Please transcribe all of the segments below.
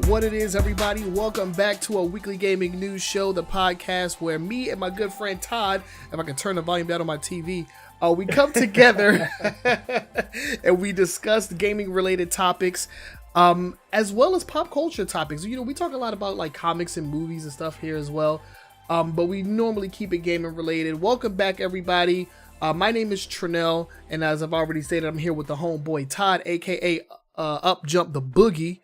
what it is, everybody. Welcome back to a weekly gaming news show, the podcast where me and my good friend Todd, if I can turn the volume down on my TV, we come together and we discuss gaming related topics, as well as pop culture topics. You know, we talk a lot about like comics and movies and stuff here as well, but we normally keep it gaming related. Welcome back, everybody. My name is Trenell, and as I've already stated, I'm here with the homeboy Todd, aka Up Jump the Boogie.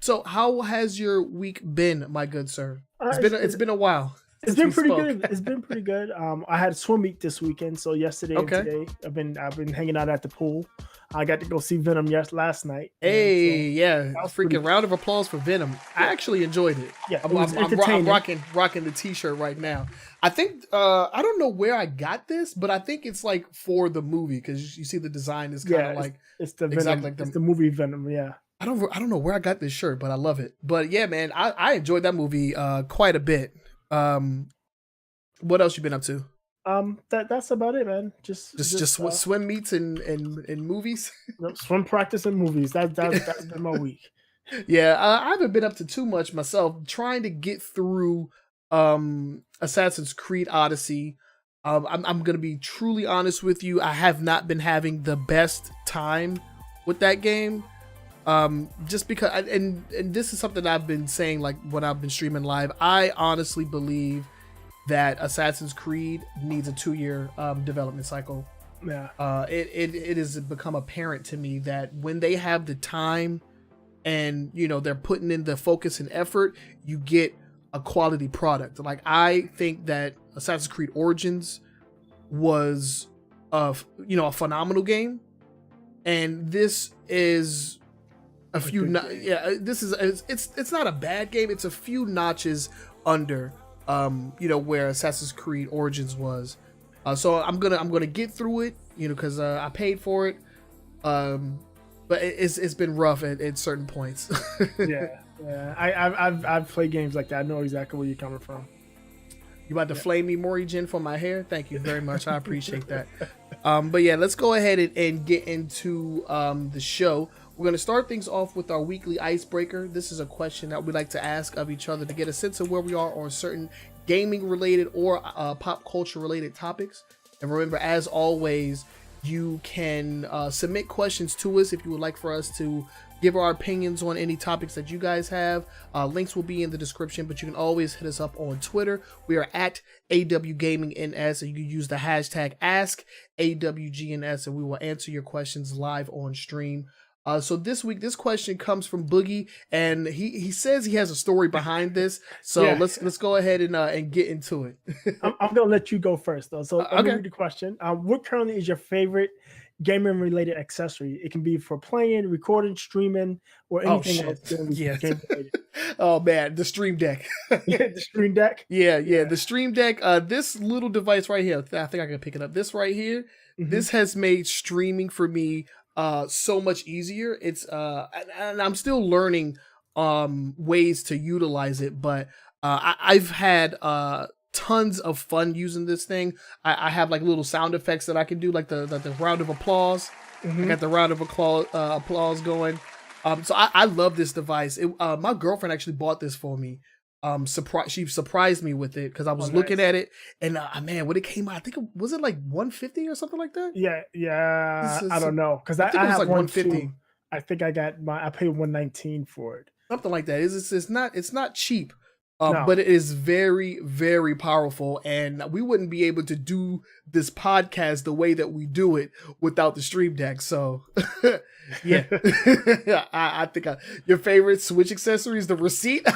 So how has your week been, my good sir? It's been a while. It's been pretty good. It's been pretty good. I had a swim meet this weekend, so yesterday and today I've been hanging out at the pool. I got to go see Venom last night. Hey, yeah, freaking round of applause for Venom. I actually enjoyed it. Yeah, I'm rocking the t-shirt right now. I think I don't know where I got this, but I think it's like for the movie because you see the design is kind of like it's the Venom, exactly like it's the movie Venom. Yeah. I don't know where I got this shirt, but I love it. But yeah, man, I enjoyed that movie quite a bit. What else you been up to? That's about it, man. Just swim meets and movies. Swim practice and movies. That's been my week. Yeah, I haven't been up to too much myself. Trying to get through Assassin's Creed Odyssey. I'm gonna be truly honest with you. I have not been having the best time with that game. Just because and this is something I've been saying like when I've been streaming live. I honestly believe that Assassin's Creed needs a 2-year development cycle. Yeah. It has become apparent to me that when they have the time and you know they're putting in the focus and effort, you get a quality product. Like I think that Assassin's Creed Origins was a phenomenal game, and this is it's not a bad game. It's a few notches under where Assassin's Creed Origins was. So I'm gonna get through it, because I paid for it. But it's been rough at certain points. yeah. I've played games like that. I know exactly where you're coming from. You about to flame me, Maury Jen, for my hair? Thank you very much. I appreciate that. But yeah, let's go ahead and get into the show. We're going to start things off with our weekly icebreaker. This is a question that we like to ask of each other to get a sense of where we are on certain gaming related or pop culture related topics. And remember, as always, you can submit questions to us if you would like for us to give our opinions on any topics that you guys have. Links will be in the description, but you can always hit us up on Twitter. We are at AWGNS, and you can use the hashtag #AWGNS, and we will answer your questions live on stream. So this week, this question comes from Boogie, and he says he has a story behind this. So let's go ahead and get into it. I'm gonna let you go first, though. So I'm gonna read the question. What currently is your favorite gaming related accessory? It can be for playing, recording, streaming, or anything else. Game related. Oh man, the Stream Deck. The Stream Deck. Yeah, the Stream Deck. This little device right here. I think I can pick it up. This right here. Mm-hmm. This has made streaming for me so much easier. It's and I'm still learning ways to utilize it, but I've had tons of fun using this thing. I have like little sound effects that I can do, like the round of applause. Mm-hmm. I got the round of applause going. So I love this device. My girlfriend actually bought this for me. She surprised me with it because I was looking at it, and man, when it came out, I think was it like $150 or something like that? Yeah. I don't know because I have like $150. I think I paid $119 for it, something like that. It's not cheap, no. But it is very, very powerful, and we wouldn't be able to do this podcast the way that we do it without the Stream Deck. So, yeah, I think your favorite Switch accessory is the receipt.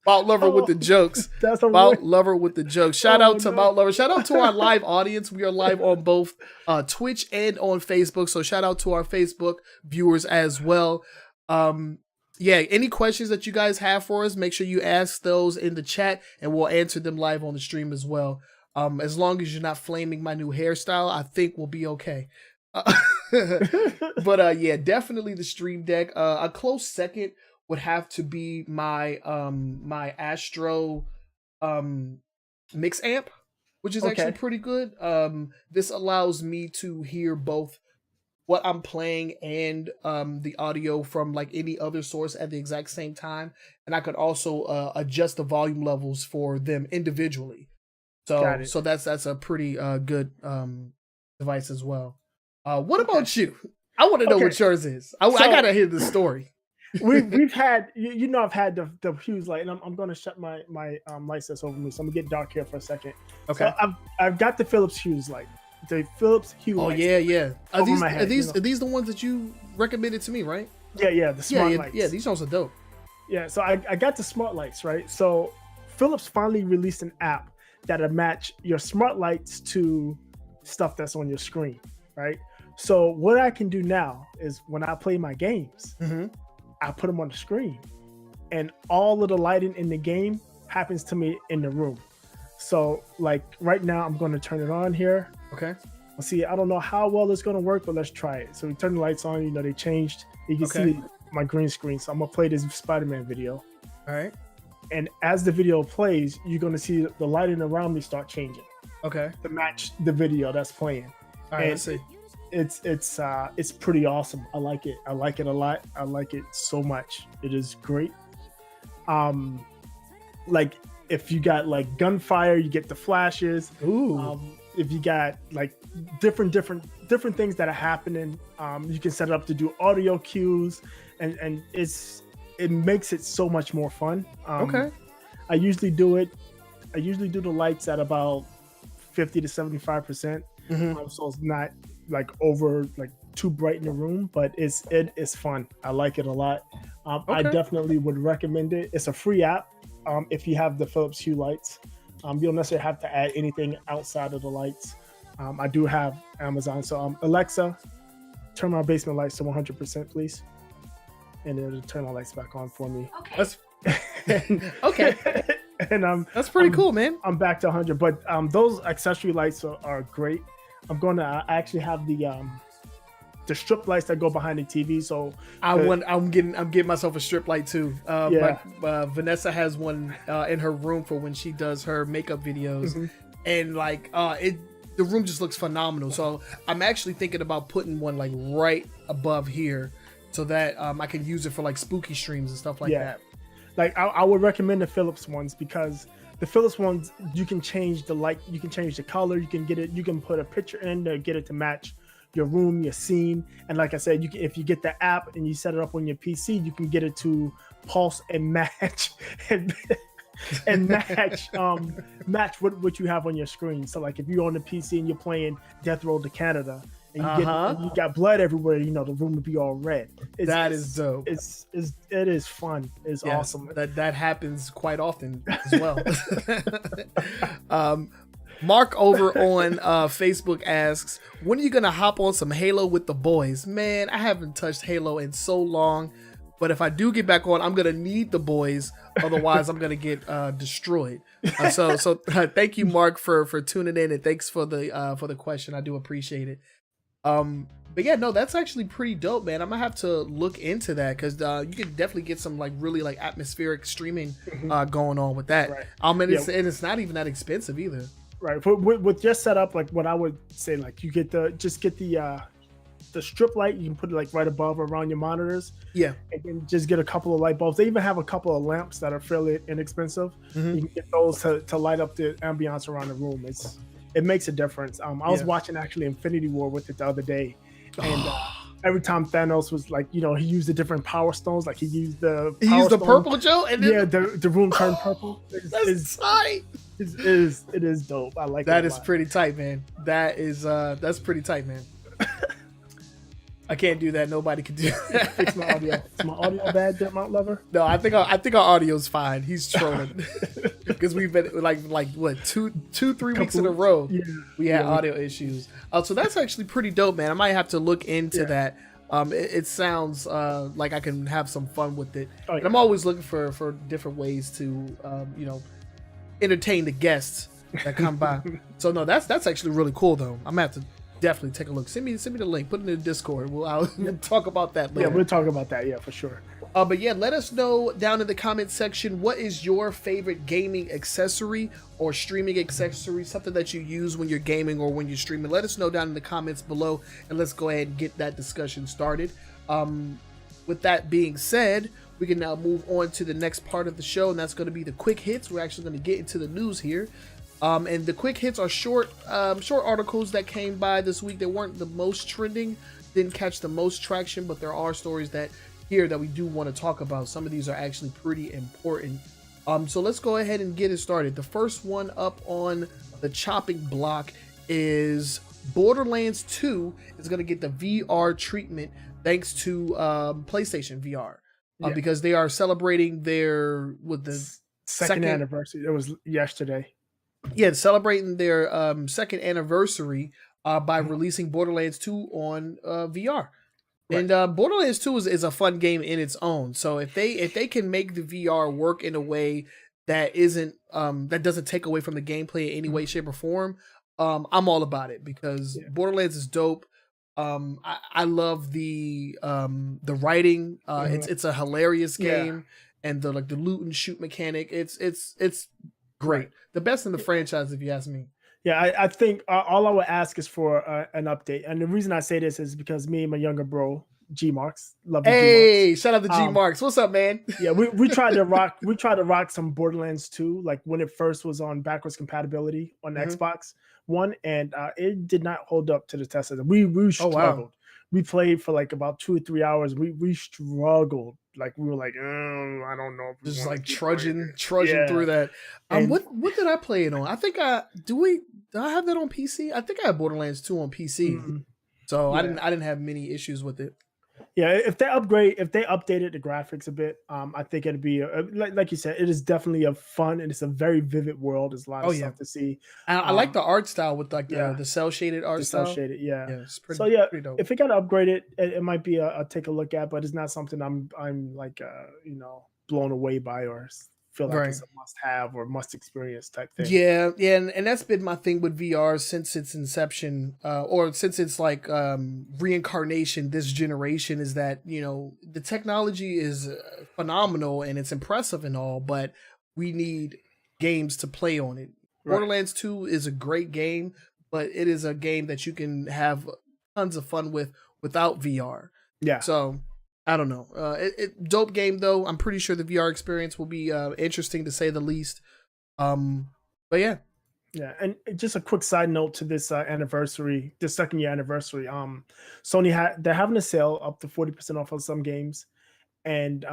Mount Lover with the jokes. Mount Lover with the jokes. Shout out to Mount Lover. Shout out to our live audience. We are live on both Twitch and on Facebook. So shout out to our Facebook viewers as well. Any questions that you guys have for us, make sure you ask those in the chat and we'll answer them live on the stream as well. As long as you're not flaming my new hairstyle, I think we'll be okay. But definitely the Stream Deck. A close second would have to be my my Astro mix amp, which is actually pretty good. This allows me to hear both what I'm playing and the audio from like any other source at the exact same time, and I could also adjust the volume levels for them individually. So that's a pretty good device as well. What about you? I want to know what yours is. I gotta hear the story. We've had, I've had the Hughes light, and I'm going to shut my lights that's over me, so I'm gonna get dark here for a second. Okay. So I've got the Philips Hughes light, the Philips Hue. Oh yeah. Are these the ones that you recommended to me, right? Yeah, the smart lights. Yeah, these ones are dope. Yeah, so I got the smart lights, right? So Philips finally released an app that'll match your smart lights to stuff that's on your screen, right? So what I can do now is when I play my games, I put them on the screen, and all of the lighting in the game happens to me in the room. So like right now, I'm going to turn it on here. Okay. We'll see. I don't know how well it's going to work, but let's try it. So we turn the lights on. They changed. You can see my green screen. So I'm going to play this Spider-Man video. All right. And as the video plays, you're going to see the lighting around me start changing. Okay. To match the video that's playing. All right, let's see. It's pretty awesome. I like it. I like it a lot. I like it so much. It is great. Like if you got like gunfire, you get the flashes. Ooh. If you got like different things that are happening, you can set it up to do audio cues, and it makes it so much more fun. Okay. I usually do the lights at about 50 to 75%. So it's not like over like too bright in the room, but it is fun. I like it a lot. I definitely would recommend it. It's a free app. If you have the Philips Hue lights, you don't necessarily have to add anything outside of the lights. I do have Amazon. So Alexa, turn my basement lights to 100%, please. And it'll turn my lights back on for me. Okay. And that's pretty cool, man. I'm back to 100, but those accessory lights are great. I'm going to actually have the strip lights that go behind the TV. So I'm getting myself a strip light too. Vanessa has one in her room for when she does her makeup videos, and like the room just looks phenomenal. So I'm actually thinking about putting one like right above here, so that I can use it for like spooky streams and stuff like that. Like I would recommend the Philips ones, because the Philips ones, you can change the light, you can change the color, you can put a picture in to get it to match your room, your scene. And like I said, if you get the app and you set it up on your PC, you can get it to pulse and match and match what you have on your screen. So like if you're on the PC and you're playing Death Road to Canada, and you got blood everywhere, the room would be all red. That is dope. It is fun. It's awesome. That happens quite often as well. Mark over on Facebook asks, when are you gonna hop on some Halo with the boys? Man, I haven't touched Halo in so long, but if I do get back on, I'm gonna need the boys. Otherwise, I'm gonna get destroyed. So thank you, Mark, for tuning in, and thanks for the question. I do appreciate it. But yeah, no, that's actually pretty dope, man. I'm gonna have to look into that, because you can definitely get some like really like atmospheric streaming going on with that. Right. And it's not even that expensive either. Right. With your setup, like what I would say, like you get the strip light. You can put it like right above around your monitors. Yeah. And then just get a couple of light bulbs. They even have a couple of lamps that are fairly inexpensive. You can get those to light up the ambiance around the room. It makes a difference. I was watching actually Infinity War with it the other day, and every time Thanos was like, he used the different power stones. Like he used the purple Joe, and then the room turned purple. That's tight. It is dope. I like that. Is pretty tight, man. That's pretty tight, man. I can't do that. Nobody can do that. Fix my audio. Is my audio bad, Dead Mount Lover? No, I think our audio's fine. He's trolling because we've been like what 2-3 weeks in a row. Yeah. We had audio issues. So that's actually pretty dope, man. I might have to look into that. It sounds like I can have some fun with it. And I'm always looking for different ways to entertain the guests that come by. So no, that's actually really cool though. I'm gonna have to definitely take a look. Send me the link. Put it in the Discord. We'll talk about that later. Yeah, we'll talk about that. Yeah, for sure. But yeah, let us know down in the comment section, what is your favorite gaming accessory or streaming accessory, something that you use when you're gaming or when you're streaming. Let us know down in the comments below, and let's go ahead and get that discussion started. With that being said, we can now move on to the next part of the show, and that's going to be the quick hits. We're actually going to get into the news here. And the quick hits are short articles that came by this week. They weren't the most trending, didn't catch the most traction, but there are stories that we do want to talk about. Some of these are actually pretty important. So let's go ahead and get it started. The first one up on the chopping block is Borderlands 2 is going to get the VR treatment thanks to PlayStation VR. Because they are celebrating their second anniversary. It was yesterday. Yeah, celebrating their second anniversary by releasing Borderlands 2 on VR. Right. And Borderlands 2 is a fun game in its own. So if they can make the VR work in a way that isn't that doesn't take away from the gameplay in any way, shape, or form, I'm all about it, because Borderlands is dope. I love the writing. It's a hilarious game, and the loot and shoot mechanic. It's great. Right. The best in the franchise, if you ask me. Yeah, I think all I would ask is for an update. And the reason I say this is because me and my younger bro, G Marks, love you. Hey, shout out to G Marks. What's up, man? Yeah, we tried to rock some Borderlands 2, like when it first was on backwards compatibility on Xbox One, and it did not hold up to the test of it. We struggled. Oh, wow. We played for like about 2 or 3 hours. We struggled. Like we were like, I don't know. Just like trudging through that. What did I play it on? I think do I have that on PC? I think I have Borderlands 2 on PC. So I didn't have many issues with it. Yeah, if they updated the graphics a bit, I think it'd be like you said, it is definitely a fun, and it's a very vivid world. There's a lot of stuff to see. I like the art style with like the cell shaded art style. Cell shaded, it's pretty dope. If it got upgraded, it might be a take a look at, but it's not something I'm like blown away by or feel like it's a must-have or must-experience type thing. Yeah, and that's been my thing with VR since its inception, or since its like reincarnation this generation, is that the technology is phenomenal and it's impressive and all, but we need games to play on it. Right. Borderlands 2 is a great game, but it is a game that you can have tons of fun with without VR. Yeah. So I don't know. Dope game though. I'm pretty sure the VR experience will be interesting to say the least. But yeah. Yeah, and just a quick side note to this anniversary, this second year anniversary. Sony they're having a sale up to 40% off of some games, and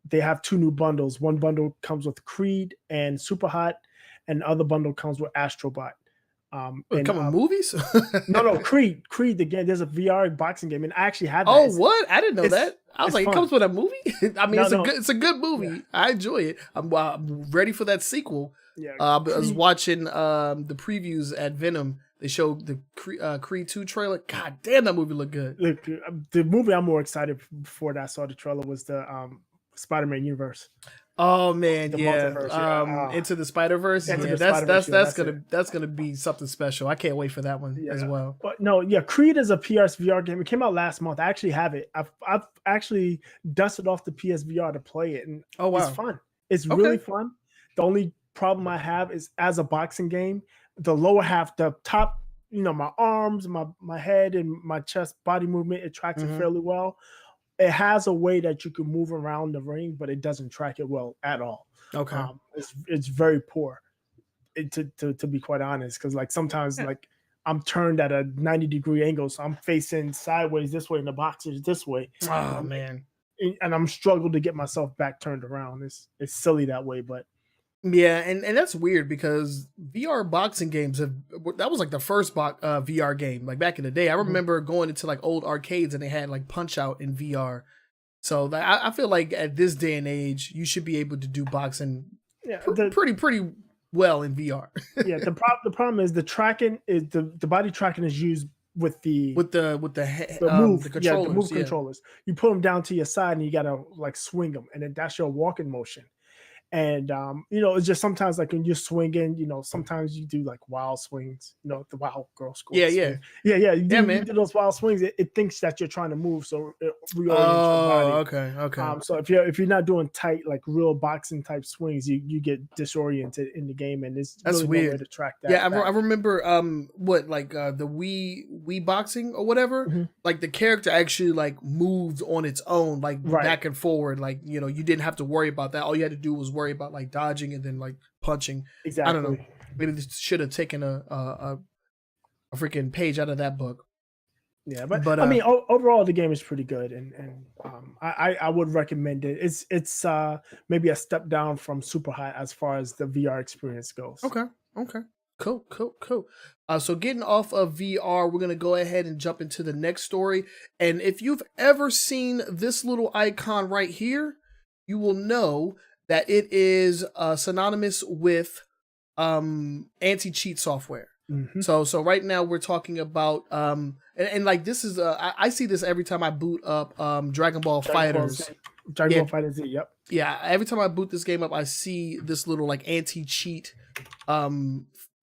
they have 2 new bundles. One bundle comes with Creed and Super Hot, and the other bundle comes with Astrobot. Come on, movies? No, Creed the game. There's a VR boxing game, and I actually had that. Oh, what? I didn't know that. I was like, fun. It comes with a movie? I mean, it's a good movie. Yeah. I enjoy it. I'm ready for that sequel. Yeah, I was watching the previews at Venom. They showed the Creed 2 trailer. God damn, that movie looked good. Look, the movie I'm more excited for that I saw the trailer was the Spider-Man universe. Oh man, Into the Spider-Verse. That's gonna be something special. I can't wait for that one as well. But no, Creed is a PSVR game. It came out last month. I actually have it. I've actually dusted off the PSVR to play it, and it's fun. It's really fun. The only problem I have is, as a boxing game, the lower half, the top, my arms, my head, and my chest body movement, it tracks it fairly well. It has a way that you can move around the ring, but it doesn't track it well at all. Okay, it's very poor, to be quite honest. Because like sometimes like I'm turned at a 90-degree angle, so I'm facing sideways this way, and the box is this way. Oh man, and I'm struggling to get myself back turned around. It's silly that way, but. Yeah, and that's weird because VR boxing games that was like the first VR game, like back in the day. I remember going into like old arcades and they had like Punch Out in VR. So I feel like at this day and age, you should be able to do boxing pretty well in VR. Yeah, the problem is the tracking is the body tracking is used with the controllers. The move controllers. You put them down to your side and you gotta like swing them, and then that's your walking motion. And it's just sometimes like when you're swinging, sometimes you do like wild swings, the wild girl score. Yeah, swing. yeah. Yeah, you Yeah, do man. those wild swings. It thinks that you're trying to move, so it reorients your Oh, body. okay. So if you're not doing tight like real boxing type swings, you get disoriented in the game, and there's That's really no way weird. to track that. Yeah, I remember what like the Wii boxing or whatever. Mhm. Like the character actually like moved on its own, like Right. back and forward. Like you didn't have to worry about that. All you had to do was worry about like dodging and then like punching. I don't know. Exactly. Maybe they should have taken a freaking page out of that book. Yeah, but But I mean, overall, the game is pretty good, and I would recommend it. It's maybe a step down from Super Hot as far as the VR experience goes. okay. Cool. So getting off of VR, we're gonna go ahead and jump into the next story. And if you've ever seen this little icon right here, you will know that it is synonymous with anti-cheat software. Mm-hmm. So right now we're talking about and like this is I see this every time I boot up Dragon Ball Fighters. Dragon Ball Fighters, yep. Yeah, every time I boot this game up, I see this little like anti-cheat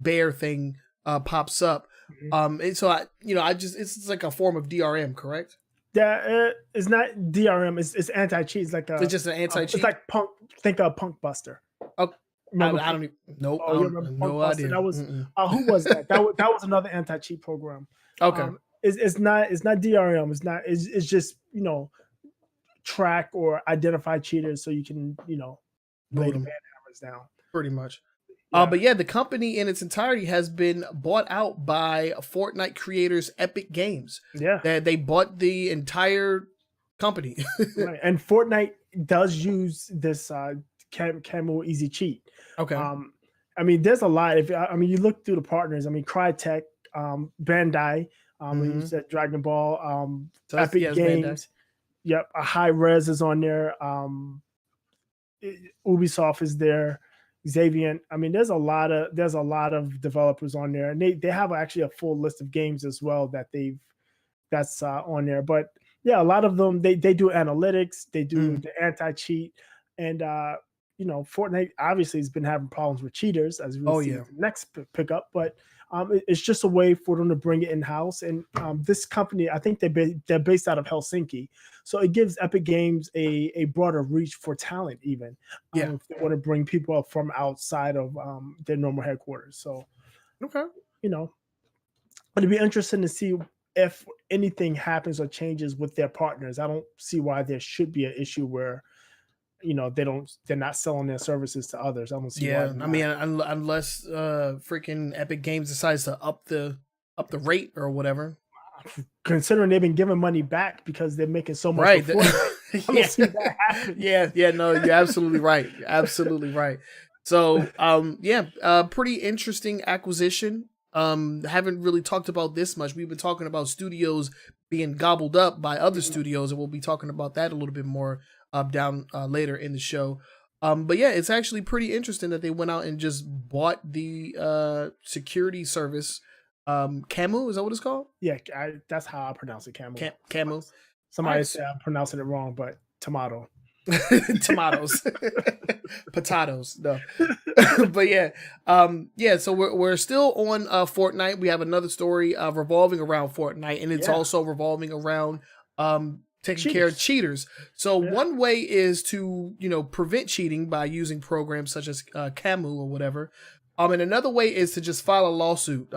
bear thing pops up. Mm-hmm. And so it's like a form of DRM, correct? Yeah, it's not DRM. It's anti-cheat. It's just an anti-cheat. It's like Punk. Think of Punk Buster. Oh, I don't even. Nope. Oh, you remember no idea. That was who was that? That was another anti-cheat program. Okay. It's not DRM. It's just track or identify cheaters so you can lay the ban hammers down. Pretty much. Yeah. But yeah, the company in its entirety has been bought out by Fortnite creators Epic Games. Yeah, they bought the entire company. Right. And Fortnite does use this Camo Easy Cheat. Okay. I mean, there's a lot. You look through the partners. I mean, Crytek, Bandai. You said Dragon Ball. Epic Games. Yep, a High Res is on there. Ubisoft is there. Xavier. I mean, there's a lot of developers on there, and they have actually a full list of games as well that's on there. But yeah, a lot of them they do analytics, they do the anti-cheat, and Fortnite obviously has been having problems with cheaters as we see the next pickup, but it's just a way for them to bring it in house. And this company, I think they're based out of Helsinki, so it gives Epic Games a broader reach for talent, even if they want to bring people up from outside of their normal headquarters. So okay, it'd be interesting to see if anything happens or changes with their partners. I don't see why there should be an issue where they're not selling their services to others. I don't see why. I mean, unless freaking Epic Games decides to up the rate or whatever. Considering they've been giving money back because they're making so much. Right. I don't see that happen. Yeah. No, you're absolutely right. You're absolutely right. So, pretty interesting acquisition. Haven't really talked about this much. We've been talking about studios being gobbled up by other studios, and we'll be talking about that a little bit more down later in the show. But yeah, it's actually pretty interesting that they went out and just bought the security service. Camu, is that what it's called? Yeah, that's how I pronounce it. Camu. Somebody said I'm pronouncing it wrong, but tomato. Tomatoes. Potatoes. No. But yeah. So we're still on Fortnite. We have another story revolving around Fortnite, and it's also revolving around taking care of cheaters. So one way is to prevent cheating by using programs such as Camu or whatever. And another way is to just file a lawsuit.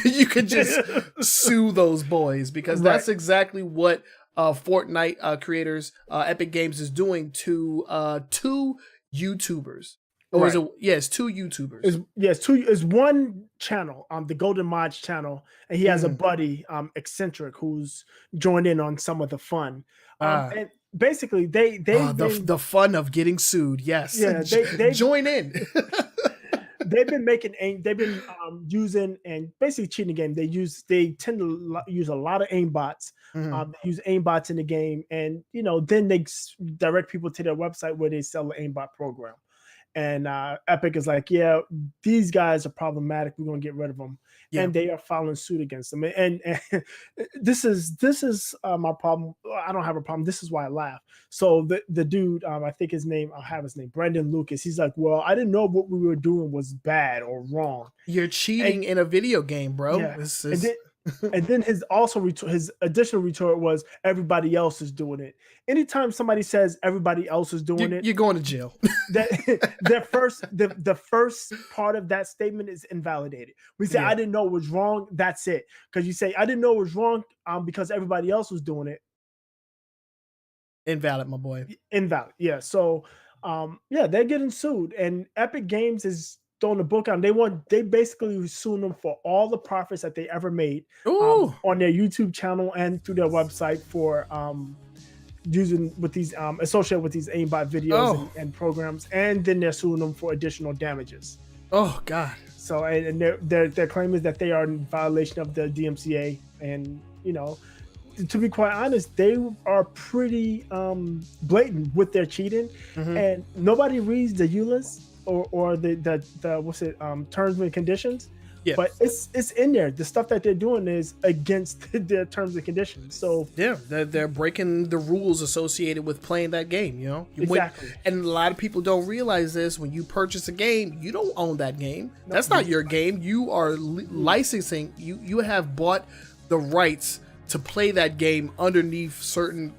You could just sue those boys, because that's exactly what Fortnite creators Epic Games is doing to two YouTubers. Or is it? Yeah, it's two YouTubers. It's one channel, the Golden Mods channel, and he has a buddy, Eccentric, who's joined in on some of the fun. And basically, the fun of getting sued. Yes, yeah, they join in. They've been using and basically cheating the game. They tend to use a lot of aimbots. They use aimbots in the game, and then they direct people to their website where they sell the aimbot program. and Epic is like, yeah, these guys are problematic. We're going to get rid of them, Yeah. and they are filing suit against them. And this is my problem. I don't have a problem. This is why I laugh. So the dude, I think his name, I'll have his name, Brandon Lucas. He's like, well, I didn't know what we were doing was bad or wrong. You're cheating in a video game, bro. Yeah. And then his additional retort was everybody else is doing it. Anytime somebody says everybody else is doing it, you're going to jail. the first part of that statement is invalidated. We say I didn't know it was wrong. That's it. Because you say I didn't know it was wrong because everybody else was doing it. Invalid, my boy. Invalid. Yeah. So they're getting sued, and Epic Games is throwing the book out. They basically suing them for all the profits that they ever made on their YouTube channel and through their website for using with these associated with these aimbot videos and programs, and then they're suing them for additional damages. Oh God. So and their claim is that they are in violation of the DMCA, and to be quite honest, they are pretty blatant with their cheating, and nobody reads the EULAs or the what's it terms and conditions. Yeah, but it's in there. The stuff that they're doing is against their terms and conditions. So yeah, they're breaking the rules associated with playing that game. Exactly. And a lot of people don't realize this. When you purchase a game, you don't own that game. That's not your game. You are licensing. You have bought the rights to play that game underneath certain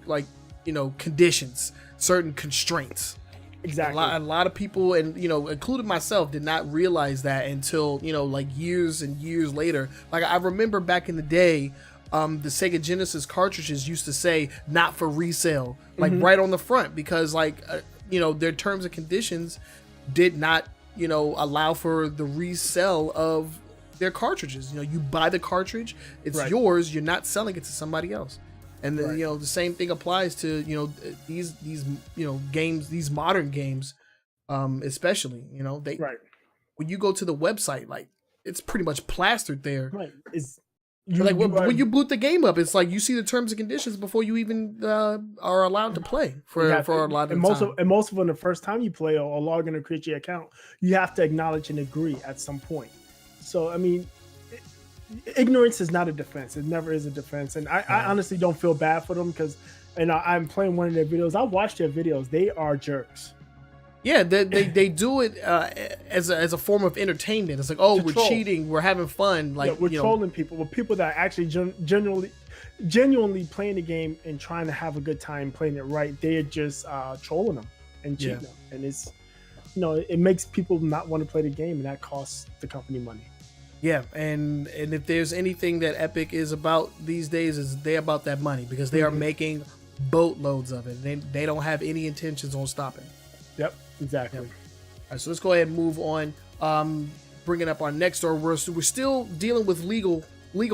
conditions, certain constraints. Exactly. A lot of people, and including myself, did not realize that until years and years later. Like I remember back in the day, the Sega Genesis cartridges used to say "not for resale," right on the front, because their terms and conditions did not allow for the resale of their cartridges. You buy the cartridge, it's yours. You're not selling it to somebody else. And then the same thing applies to these games, these modern games, especially when you go to the website, it's pretty much plastered there. Right. When you boot the game up, it's like you see the terms and conditions before you even are allowed to play for a lot of time. And most of them, the first time you play or log in or create your account, you have to acknowledge and agree at some point. So I mean, ignorance is not a defense. It never is a defense. And I honestly don't feel bad for them because, I'm playing one of their videos. I watch their videos. They are jerks. Yeah, they do it as a form of entertainment. It's like, we're cheating, we're having fun. We're trolling people. With people that are actually genuinely playing the game and trying to have a good time playing it right. They're just trolling them and cheating them. And it's, it makes people not want to play the game, and that costs the company money. Yeah, and if there's anything that Epic is about these days, is they're about that money, because they are making boatloads of it. They don't have any intentions on stopping. Yep, exactly. Yep. All right, so let's go ahead and move on. Bringing up our next story, we're still dealing with legal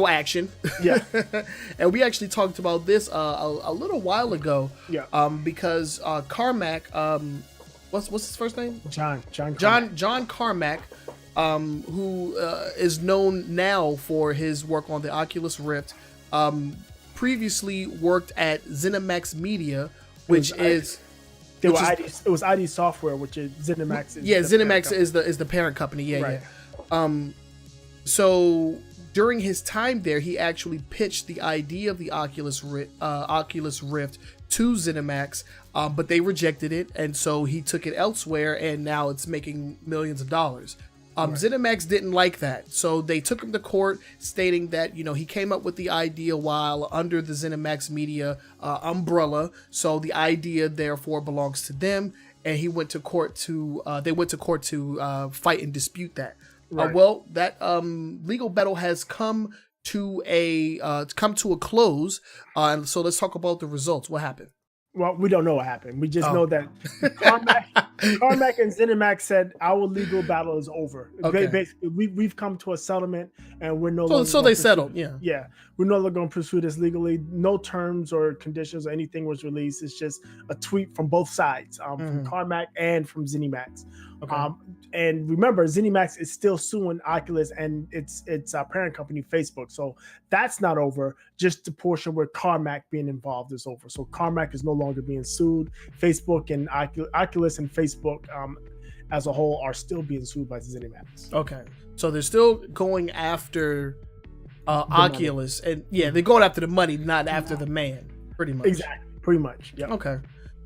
action. Yeah. And we actually talked about this a little while ago. Yeah. Because Carmack, what's his first name? John Carmack. Who is known now for his work on the Oculus Rift, previously worked at ZeniMax Media, which is... It was ID Software, which is ZeniMax. ZeniMax is the parent company. Yeah. So during his time there, he actually pitched the idea of the Oculus Rift to ZeniMax, but they rejected it, and so he took it elsewhere, and now it's making millions of dollars. ZeniMax didn't like that, so they took him to court, stating that he came up with the idea while under the ZeniMax Media umbrella, so the idea therefore belongs to them, and he went to court to fight and dispute that. Well, that legal battle has come to a close, and so let's talk about the results. What happened? Well, we don't know what happened. We just know that Carmack and ZeniMax said our legal battle is over. Okay. Basically, we've come to a settlement, and we're no longer. So they settled. Yeah. We're no longer going to pursue this legally. No terms or conditions or anything was released. It's just a tweet from both sides, from Carmack and from ZeniMax. Okay. And remember, ZeniMax is still suing Oculus and its parent company, Facebook. So that's not over. Just the portion where Carmack being involved is over. So Carmack is no longer being sued. Facebook and Oculus and Facebook as a whole are still being sued by ZeniMax. Okay, so they're still going after Oculus, money. and they're going after the money, not after the man, pretty much. Exactly, pretty much. Yeah. Okay.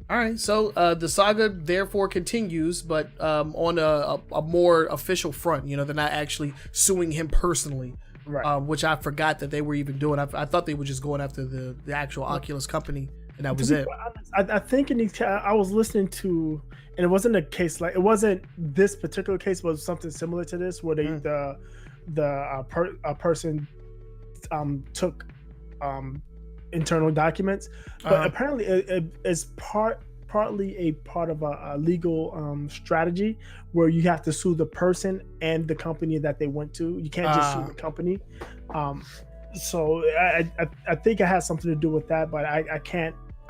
All right. So the saga therefore continues, but on a more official front. They're not actually suing him personally, Right. Which I forgot that they were even doing. I thought they were just going after the actual Oculus company, and that was it. I think I was listening to, and it wasn't a case like it wasn't this particular case, but it was something similar to this, where a person took internal documents, but apparently it's partly a part of a legal strategy where you have to sue the person and the company that they went to. You can't just sue the company. So I think it has something to do with that, but I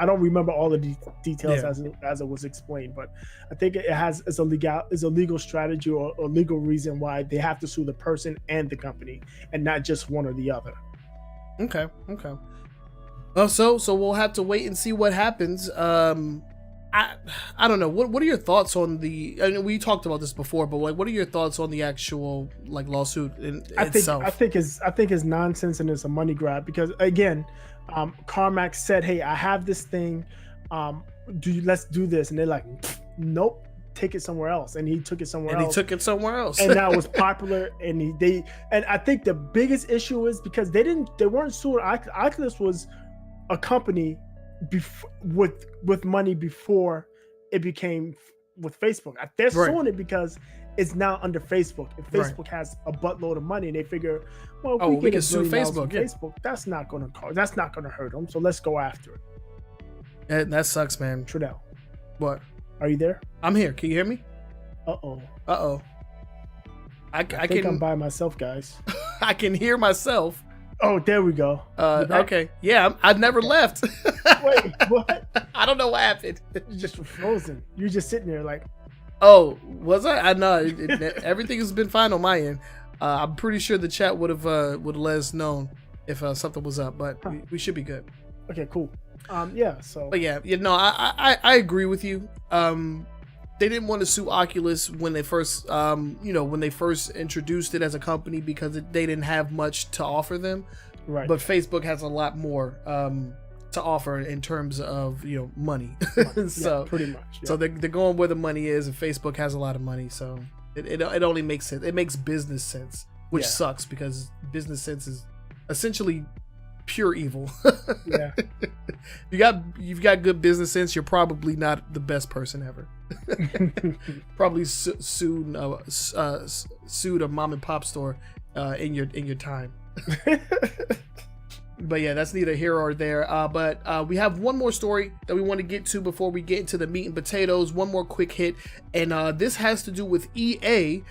don't remember all the details as it was explained, but I think it's a legal strategy or legal reason why they have to sue the person and the company and not just one or the other. Okay. Well, so we'll have to wait and see what happens. I don't know. What are your thoughts on the? I mean, we talked about this before, but what are your thoughts on the actual lawsuit itself? I think it's nonsense and it's a money grab because again, Carmack said, "Hey, I have this thing. Let's do this," and they're like, "Nope, take it somewhere else." And he took it somewhere else. And that was popular. And I think the biggest issue is because they weren't suing. Oculus was a company with money before it became with Facebook. They're suing it because it's now under Facebook. If Facebook has a buttload of money and they figure, well, we can sue Facebook. Facebook, that's not going to hurt them. So let's go after it. That sucks, man. Trenell, what? Are you there? I'm here. Can you hear me? Uh-oh. I think I'm by myself, guys. I can hear myself. Oh, there we go. Okay. Yeah, I've never left. Wait, what? I don't know what happened. You just were frozen. You're just sitting there like. Oh, was I? I know. Everything has been fine on my end. I'm pretty sure the chat would have let us know if something was up, but we should be good. Okay, cool. So. But I agree with you. They didn't want to sue Oculus when they first, when they first introduced it as a company because they didn't have much to offer them. Right. But Facebook has a lot more to offer in terms of money. So pretty much. Yeah. So they're going where the money is, and Facebook has a lot of money. So it only makes sense. It makes business sense, which sucks because business sense is essentially pure evil. Yeah. You've got good business sense. You're probably not the best person ever. Probably sued a mom and pop store in your time. But yeah, that's neither here or there. But we have one more story that we want to get to before we get into the meat and potatoes. One more quick hit, and this has to do with EA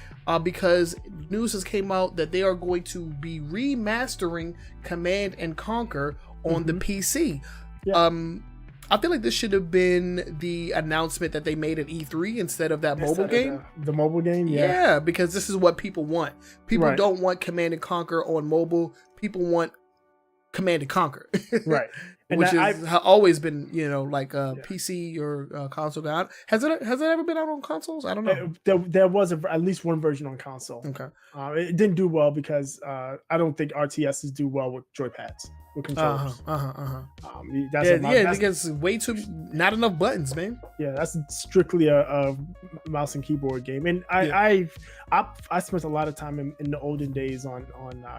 because news has came out that they are going to be remastering Command and Conquer on the PC. Yeah. I feel like this should have been the announcement that they made at E3 instead of that mobile game. The mobile game, yeah, because this is what people want. People don't want Command and Conquer on mobile. People want Command and Conquer, right? And which has always been, PC or console guy. Has it ever been out on consoles? I don't know. There was at least one version on console. Okay, it didn't do well because I don't think RTSs do well with joypads. With controllers. Because way too not enough buttons, man. Yeah, that's strictly a mouse and keyboard game, and I spent a lot of time in the olden days on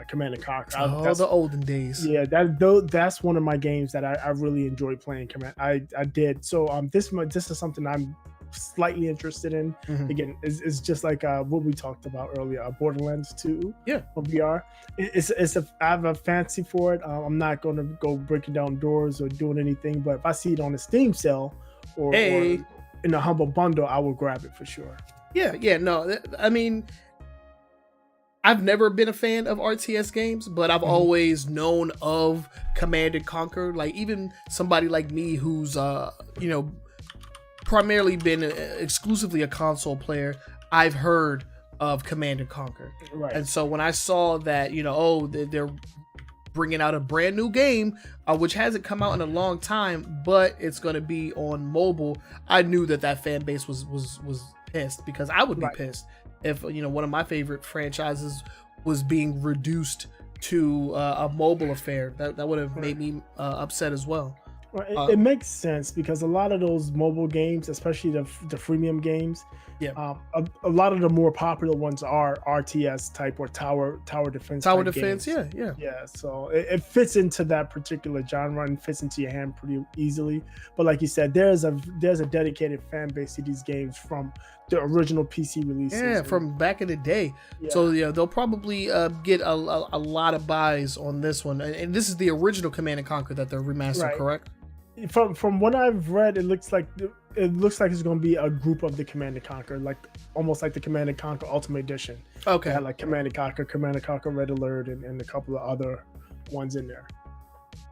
Command and Conquer. The olden days. Yeah, that's one of my games that I really enjoyed playing. Command, I did. So this is something I'm slightly interested in. Again, it's just like what we talked about earlier, Borderlands 2 on VR. I have a fancy for it. I'm not going to go breaking down doors or doing anything, but if I see it on a Steam sale or in a humble bundle, I will grab it for sure. No, I mean, I've never been a fan of RTS games, but I've always known of Command and Conquer. Like even somebody like me who's primarily been exclusively a console player, I've heard of Command and Conquer. Right. And so when I saw that, they're bringing out a brand new game, which hasn't come out in a long time, but it's going to be on mobile, I knew that fan base was pissed, because I would be Right. pissed if one of my favorite franchises was being reduced to a mobile affair. That would have made me upset as well. Well, it makes sense because a lot of those mobile games, especially the freemium games, Yeah. a lot of the more popular ones are RTS type or tower defense. Tower type defense, games. yeah. So it fits into that particular genre and fits into your hand pretty easily. But like you said, there's a dedicated fan base to these games from the original PC releases. Yeah, from back in the day. Yeah. So they'll probably get a lot of buys on this one, and this is the original Command and Conquer that they're remastered, Right. correct? From what I've read, it looks like it's going to be a group of the Command and Conquer, like almost like the Command and Conquer Ultimate Edition. Okay. They had like Command and Conquer Red Alert, and a couple of other ones in there.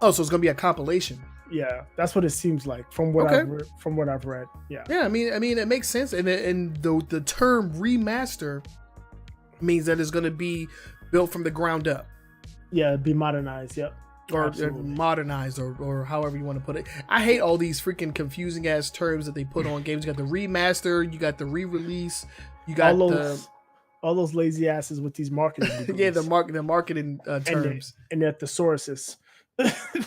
Oh, so it's gonna be a compilation. Yeah, that's what it seems like from what Okay. I've read. Yeah. Yeah, I mean it makes sense, and the term remaster means that it's gonna be built from the ground up. Yeah, be modernized. Yep. Or Absolutely. modernized, or however you want to put it. I hate all these freaking confusing ass terms that they put on games. You got the remaster, you got the re-release, you got all those lazy asses with these marketing degrees. yeah, the marketing terms and their thesauruses.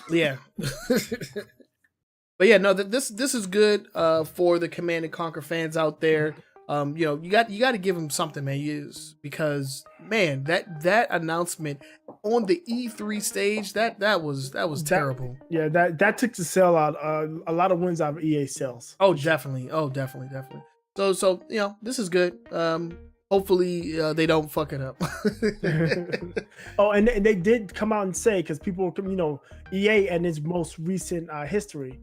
yeah. But yeah, no, this is good for the Command and Conquer fans out there. You got to give them something, man, because man, that announcement on the E3 stage, that was terrible. Yeah, that took the sell out a lot of wins out of EA sales. Oh, definitely. So this is good. Hopefully they don't fuck it up. Oh, and they did come out and say, because people, EA and its most recent history,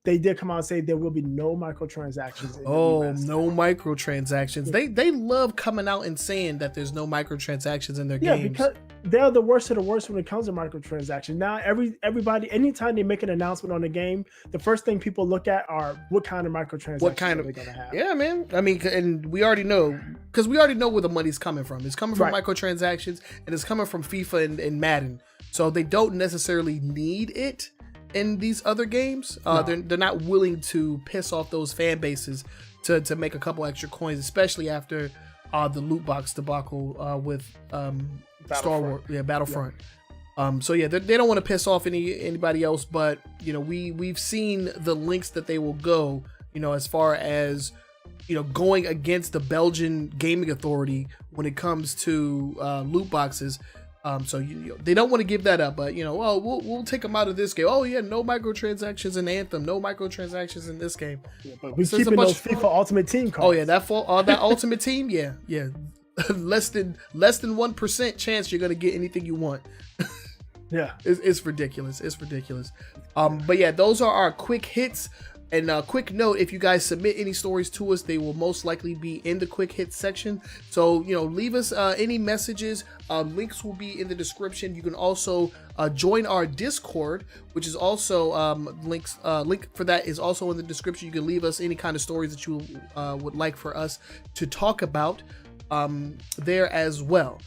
they did come out and say there will be no microtransactions. No microtransactions. They love coming out and saying that there's no microtransactions in their games. Yeah, because they're the worst of the worst when it comes to microtransactions. Now, everybody, anytime they make an announcement on a game, the first thing people look at are what kind of microtransactions are they going to have. Yeah, man. I mean, and we already know, because we already know where the money's coming from. It's coming from microtransactions, and it's coming from FIFA and Madden. So they don't necessarily need it in these other games. No. They're not willing to piss off those fan bases to make a couple extra coins, especially after the loot box debacle with Star Wars, Battlefront. So yeah, they don't want to piss off anybody else, but we've seen the lengths that they will go, as far as going against the Belgian gaming authority when it comes to loot boxes. So they don't want to give that up, but we'll take them out of this game. Oh yeah, no microtransactions in Anthem, no microtransactions in this game. Yeah, but we keeping those FIFA Ultimate Team cards. Oh yeah, that Ultimate Team, yeah. less than 1% chance you're gonna get anything you want. Yeah, it's ridiculous. But yeah, those are our quick hits. And a quick note, if you guys submit any stories to us, they will most likely be in the quick hits section. So, leave us any messages. Links will be in the description. You can also join our Discord, which is also link for that is also in the description. You can leave us any kind of stories that you would like for us to talk about there as well.